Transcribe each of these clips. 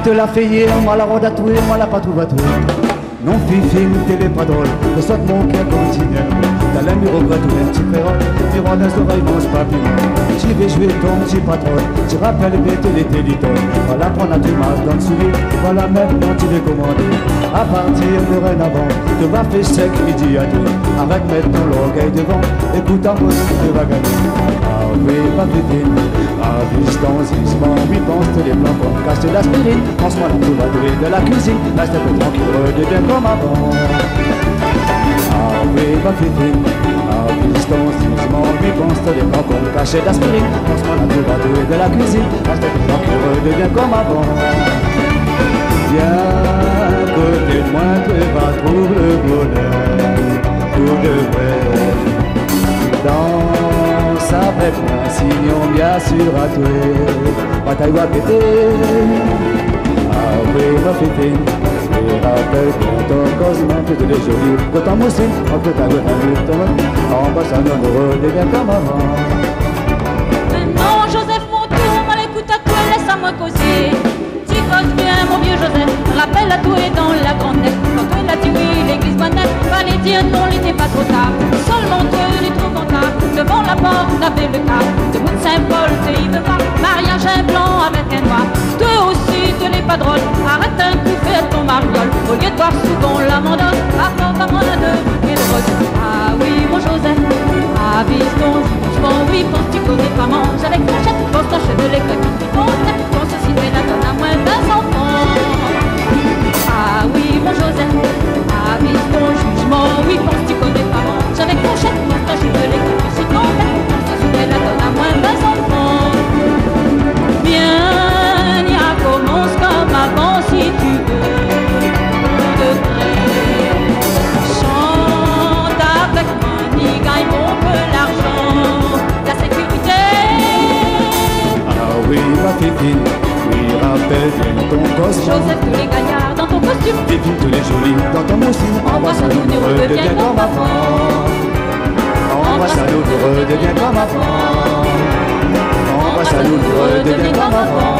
te l'a fait hier, moi la ronde à tout et moi la pas trouvé à tout. Non, film, télé pas drôle, le saute mon cœur continue. T'as l'air du regret, tout un petit créole, tu rends les oreilles, mange pas plus. J'y vais jouer ton petit patron, tu rappelles bête les télitones. Voilà prendre à du mal dans le soulier, voilà maintenant tu les commandes. À partir de dorénavant, te va faire sec midi à tout. Arrête maintenant l'orgueil devant, écoute un peu, tu vas gagner. Ah oui, pas plus vite, à distance, oui, pense les plans comme casse de l'aspirine. Pense-moi la tout va douer de la cuisine, reste un peu tranquille, redevient comme avant. Ah oui, pas plus vite, à distance, oui, pense les plans comme casse de l'aspirine. Pense-moi la tout va douer de la cuisine, reste un peu tranquille, redevient comme avant. Viens, côté de moi, tu vas trouver le bonheur, tout de vrai. Danse avec moi, signons bien sûr à toi. Bataille va péter, ah oui, va fêter. Et rappelle bien ton cosme, que tu es joli, que ton moussine, en que ta gueule en bas ça nous redevient comme avant. Non, Joseph, mon tour, mal écoute à toi, laisse à moi causer. Tu causes bien, mon vieux Joseph, rappelle à toi et dans la grande nette. Quand tu l'as tué, l'église Bonnet, fallait dire non, il n'était pas trop tard. Seulement Dieu les trouve en tard, devant la porte avait le cas. De bout de Saint-Paul, te y veut pas, mariage un blanc avec un noir. Toi aussi, tu n'es pas drôle, arrête un coup, fais ton mariole. Au lieu de boire souvent la mandole, apporte à moi de et rose. Ah oui, mon Joseph, avise ton jugement, oui, pense tu connais pas, mange avec la chatte, pense ta chevelée, que tu comptes, pense si tu la donne à moins d'un enfant. Ah oui, mon Joseph, avise ton jugement, oui, pense tu connais pas, mange avec la chatte, pense ta chevelée, que tu comptes, pense si tu la donne à moins d'un enfant. Bien, ya commence comme avant si tu veux. De vrai, chante avec moi, n'y gagne bon que l'argent, la sécurité. Ah oui, ma fifine, oui, rappelle bien ton cosme. Joseph, tous les gaillards dans ton costume, Fifine, tous les jolis dans ton moussine. Embrasse à nous, nous redevient comme avant. Embrasse à nous, nous redevient comme avant. Embrasse à nous, nous redevient comme avant.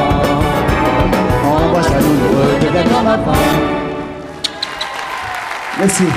Embrasse à nous, nous redevient comme avant. Merci.